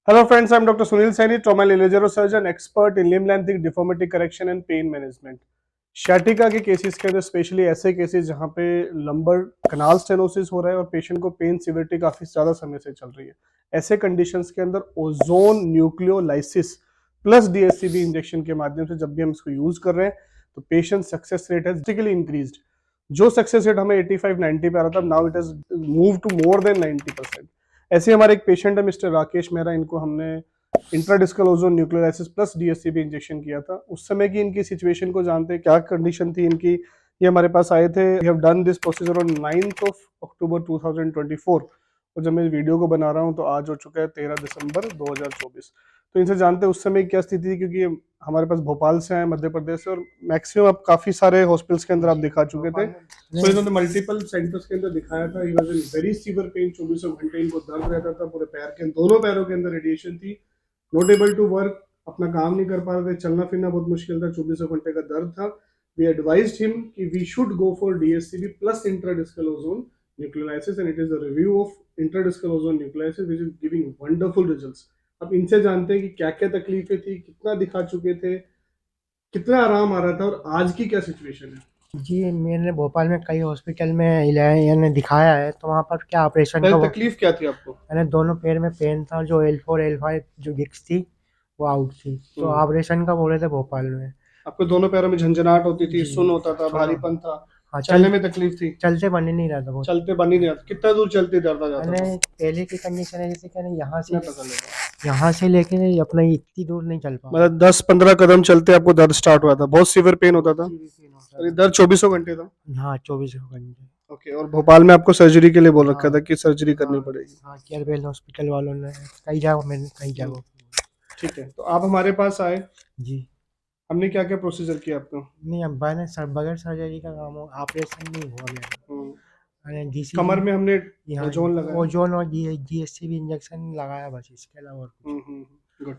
Hello friends, I'm Dr. Sunil Saini, trauma and neurosurgeon, expert in limb length deformity correction and pain management. Sciatica के cases के अंदर specially ऐसे cases जहाँ पे lumbar कनाल stenosis हो रहा है और पेशेंट को पेन सिवियरिटी काफ़ी ज़्यादा समय से चल रही है, ऐसे कंडीशंस के अंदर ओजोन न्यूक्लियोलाइसिस प्लस डीएससीबी इंजेक्शन के माध्यम से जब भी हम इसको यूज़ कर रहे हैं तो patient success rate has drastically increased. जो सक्सेस रेट हमें 85-90 पे आ रहा था, now it has move to more than 90%। ऐसे हमारे एक पेशेंट है मिस्टर राकेश मेहरा, इनको हमने इंट्राडिस्कल ओजोन न्यूक्लियोलाइसिस प्लस डीएससीबी इंजेक्शन किया था। उस समय की इनकी सिचुएशन को जानते हैं, क्या कंडीशन थी इनकी। ये हमारे पास आए थे। We have done this procedure on 9th of October 2024 और जब मैं इस वीडियो को बना रहा हूँ तो आज हो चुका है 13 दिसंबर 2024। तो इनसे जानते हैं उस समय क्या स्थिति थी, क्योंकि हमारे पास भोपाल से आए, मध्य प्रदेश से, और मैक्सिमम आप काफी सारे हॉस्पिटल्स के अंदर आप दिखा चुके थे। तो इन्होंने मल्टीपल सेंटर्स के अंदर दिखाया था। He was in very severe pain, 24 घंटे इनको दर्द रहता था पूरे पैर के, दोनों पैरों के अंदर रेडिएशन थी, नॉट एबल टू वर्क, अपना काम नहीं कर पा रहे थे, चलना फिरना बहुत मुश्किल था, 24 घंटे का दर्द था। वी एडवाइज्ड हिम कि we should go for DSCB plus intradiscal ozone nucleolysis and it is a review of intradiscal ozone nucleolysis which is giving wonderful results. अब इनसे जानते हैं कि क्या क्या तकलीफें थी, कितना दिखा चुके थे, कितना आराम आ रहा था और आज की क्या सिचुएशन है। जी, मैंने भोपाल में कई हॉस्पिटल में यानी दिखाया है, तो वहाँ पर क्या ऑपरेशन का पहले तकलीफ क्या थी आपको? मैंने दोनों पैर में पेन था, जो L4 L5 जो डिस्क थी वो आउट थी, तो ऑपरेशन का बोले थे भोपाल में। आपको दोनों पैरों में झंझनाहट होती थी, जी, सुन होता था, सुना। भारीपन था, हाँ, चलने में तकलीफ थी, चलते बन ही नहीं रहा था बहुत। चलते बन ही नहीं आता, कितना दूर चलते दर्द आ जाता मैंने था? पहले की कंडीशन है जैसे कि मैं पता लगा, यहाँ से लेके अपना इतनी दूर नहीं चल पा रहा। मतलब 10-15 कदम चलते आपको दर्द स्टार्ट हुआ था, बहुत सीवियर पेन होता था। सीरियस पेन होता और ये था। दर्द 24 घंटे था। हाँ, 24 घंटे। ओके, और भोपाल में आपको सर्जरी के लिए बोल रखा हाँ, था कि सर्जरी करनी हाँ, पड़ेगी। हाँ, केयरवेल हॉस्पिटल वालों ने कई जगह मैंने कई हम्म, जगह। ठीक है, तो आप हमारे पास आए, जी। हमने क्या क्या प्रोसीजर किया आपको? नहीं, अब मैंने बगैर सर्जरी का काम हो, ऑपरेशन नहीं हुआ मेरा। हम्म, मैंने डीसीबी कमर में हमने यहाँ ओजोन लगाया। ओजोन और जीएससीबी इंजेक्शन लगाया, बस इसके अलावा और कुछ। गुड।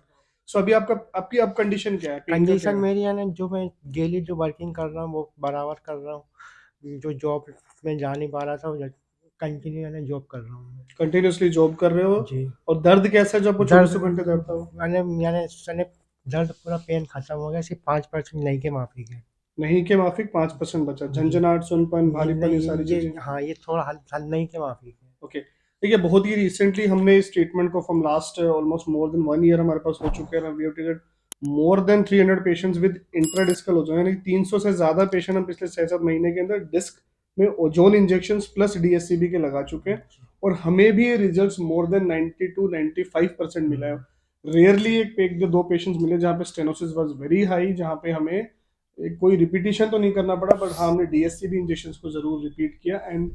सो अभी आपकी अब कंडीशन क्या है, पेन का क्या कंडीशन है? मेरी है ना, जो मैं डेली जो वर्किंग कर रहा हूँ वो बराबर कर रहा हूँ। जो जॉब में जा नहीं पा रहा था वो कंटिन्यू है ना जॉब कर रहा हूँ मैं। कंटिन्यूअसली जॉब कर रहे हो? जी। और दर्द कैसा है जो आपको दर्द 24 घंटे दर्द था वो? मैंने मैंने मैंने दर्द पूरा पेन खत्म हो गया, सिर्फ 5% नहीं के माफी है। नहीं के माफिक 5% बचा, जी। झंझनाट, सुनपन, ये भारीपन, ये नहीं, सारी चीजें। ये हाँ, ये थोड़ा हल हल नहीं के माफी है। ओके, देखिए बहुत ही रिसेंटली हमने इस ट्रीटमेंट को from last almost more than 1 year हमारे पास हो चुके हैं। We have treated more than 300 patients with intradiscal ozone, यानी 300 से ज्यादा पेशेंट हम पिछले 6-7 महीने के अंदर डिस्क में ओजोन इंजेक्शन प्लस डीएससीबी के लगा चुके हैं और हमें भी ये रिजल्ट मोर देन 90-95% मिला है। रेयरली एक या दो पेशेंट्स मिले जहाँ पे स्टेनोसिस वाज वेरी हाई, जहाँ पे हमें कोई रिपीटिशन तो नहीं करना पड़ा, बट हाँ हमने डीएससीबी इंजेक्शन को जरूर रिपीट किया। एंड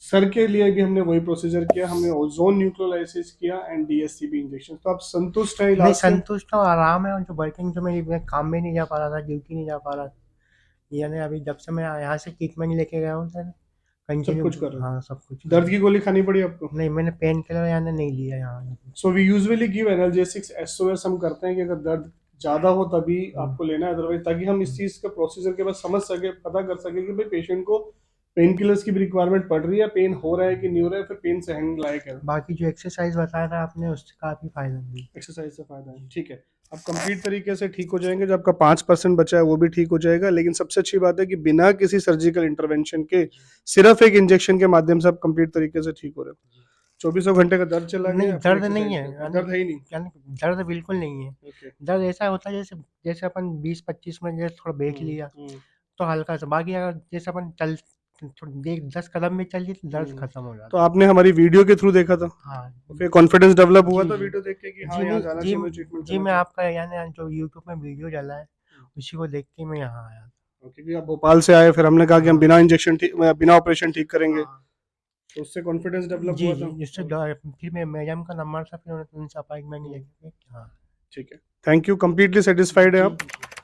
सर के लिए भी हमने वही प्रोसीजर किया, हमने ओजोन न्यूक्लियोलाइसिस किया एंड डीएससीबी इंजेक्शन। तो आप संतुष्ट हैं नहीं, इलाज से? संतुष्ट हूँ, आराम है। और जो वर्किंग जो मैं काम में नहीं जा पा रहा था, ड्यूटी नहीं जा पा रहा था, यानी अभी जब से मैं यहाँ से ट्रीटमेंट लेके गया हूँ सर, सब कंटिन्यू। कुछ कर रहे हाँ, हो? सब कुछ कर दर्द रहा की गोली खानी पड़ी आपको? हूँ। नहीं, मैंने पेन किलर यानी नहीं लिया यहाँ। So we usually give analgesics SOS. हम करते हैं कि अगर दर्द ज्यादा हो तभी आपको लेना है, अदरवाइज, ताकि हम इस चीज का प्रोसीजर के बाद समझ सके, पता कर सके कि भाई पेशेंट को पेन किलर्स की भी रिक्वायरमेंट पड़ रही है, पेन हो रहा है कि नहीं हो रहा है, फिर पेन सहने लायक है। बाकी जो एक्सरसाइज बताया था आपने, उससे काफ़ी फायदा मिला। एक्सरसाइज से फायदा है, ठीक है। आप कंप्लीट तरीके से ठीक हो जाएंगे, जो आपका 5% बचा है वो भी ठीक हो जाएगा। लेकिन सबसे अच्छी बात है कि बिना किसी सर्जिकल इंटरवेंशन के सिर्फ एक इंजेक्शन के माध्यम से आप कंप्लीट तरीके से ठीक हो रहे हो। 24 घंटे का दर्द चला नहीं, गया, अपनी दर्द नहीं एक्सरसाइज है, करते हैं, दर्द है ही नहीं। दर्द बिल्कुल नहीं है। ओके। दर्द ऐसा होता है जैसे जैसे अपन 20-25 मिनट जैसे थोड़ा ब्रेक लिया हम्म। तो हल्का सा, बाकी अगर जैसे अपन चल देख 10 कदम भी चल लिए तो दर्द खत्म हो तो जाता आपने हमारी वीडियो के थ्रू देखा था, है। हाँ। तो फिर कॉन्फिडेंस डेवलप हुआ जी, था जी। वीडियो देख के कि हाँ जी यहाँ नहीं, जाना जी, चाहिए, मुझे ट्रीटमेंट जी, करना मैं चाहिए। आपका यानी जो यूट्यूब में वीडियो चला है, उसी को देख के मैं यहाँ आया था। क्योंकि आप भोपाल से आए, फिर हमने कहा कि हम हाँ, बिना इंजेक्शन ठीक, बिना ऑपरेशन ठीक करेंगे, हाँ। तो उससे कॉन्फिडेंस डेवलप जी, हुआ जी, था। जिससे फिर मैं मैडम का नंबर था, फिर उनसे अपॉइंटमेंट लेके। हाँ। ठीक है, थैंक यू, कंप्लीटली सेटिस्फाइड है जी, आप?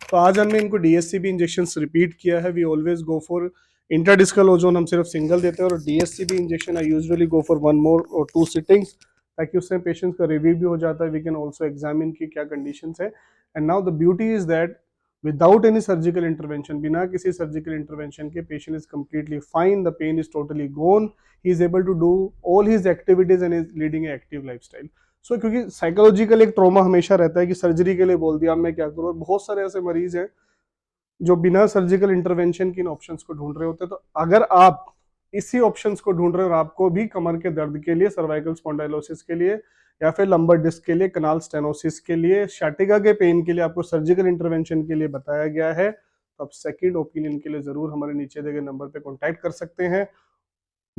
तो आज हमने इनको डीएससीबी इंजेक्शन रिपीट किया है। We always go for interdiscal ozone, हम सिर्फ सिंगल देते हैं, और DSCB injection I usually go for 1 और 2 सिटिंग्स, ताकि उससे पेशेंट्स का रिव्यू भी हो जाता है। वी कैन ऑल्सो एग्जामिन की क्या कंडीशंस है। And now the beauty is that without any surgical intervention, बिना किसी सर्जिकल इंटरवेंशन के, patient is completely fine, the pain is totally gone, he is able to do all his activities and is leading a active lifestyle. So क्योंकि psychological एक trauma हमेशा रहता है कि surgery के लिए बोल दिया, अब मैं क्या करूँ। और बहुत सारे ऐसे मरीज हैं जो बिना सर्जिकल इंटरवेंशन के इन ऑप्शंस को ढूंढ रहे होते हैं। तो अगर आप इसी ऑप्शंस को ढूंढ रहे हो और आपको भी कमर के दर्द के लिए, सर्वाइकल स्पॉन्डाइलोसिस के लिए, या फिर लंबर डिस्क के लिए, कनाल स्टेनोसिस के लिए, शाटिका के पेन के लिए आपको सर्जिकल इंटरवेंशन के लिए बताया गया है, तो आप सेकंड ओपिनियन के लिए जरूर हमारे नीचे दिए गए नंबर पे कांटेक्ट कर सकते हैं।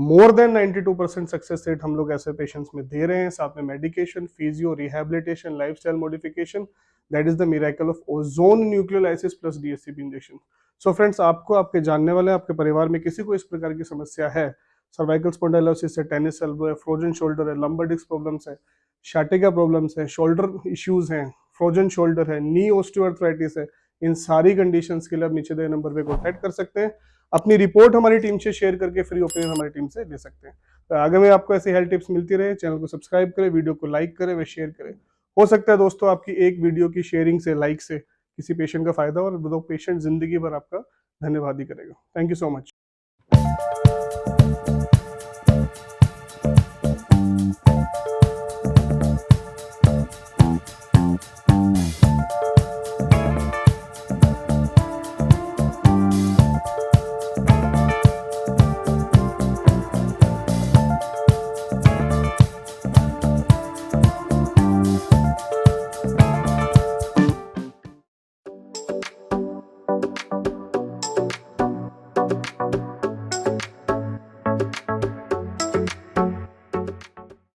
मोर देन 92% सक्सेस रेट हम लोग ऐसे पेशेंट्स में दे रहे हैं, साथ में medication, physio, rehabilitation, lifestyle modification, that is the miracle of ozone nucleolysis plus DSCP injection. So friends, आपको, आपके जानने वाले, आपके परिवार में किसी को इस प्रकार की समस्या है, सर्वाइकल स्पॉन्डाइलोसिस है, टेनिस एल्बो है, फ्रोजन शोल्डर है, लंबर डिस्क प्रॉब्लम्स है, शाटिका प्रॉब्लम्स है, शोल्डर इश्यूज हैं, फ्रोजन शोल्डर है, नी ऑस्टियोआर्थराइटिस है, इन सारी कंडीशंस के लिए आप नीचे दिए नंबर पे कॉन्टैक्ट कर सकते हैं। अपनी रिपोर्ट हमारी टीम से शेयर करके फ्री ओपिनियन हमारी टीम से ले सकते हैं। तो आगे में आपको ऐसी हेल्थ टिप्स मिलती रहे, चैनल को सब्सक्राइब करें, वीडियो को लाइक करें व शेयर करें। हो सकता है दोस्तों आपकी एक वीडियो की शेयरिंग से, लाइक से किसी पेशेंट का फायदा, और वो पेशेंट जिंदगी भर आपका धन्यवाद ही करेगा। Thank you so much.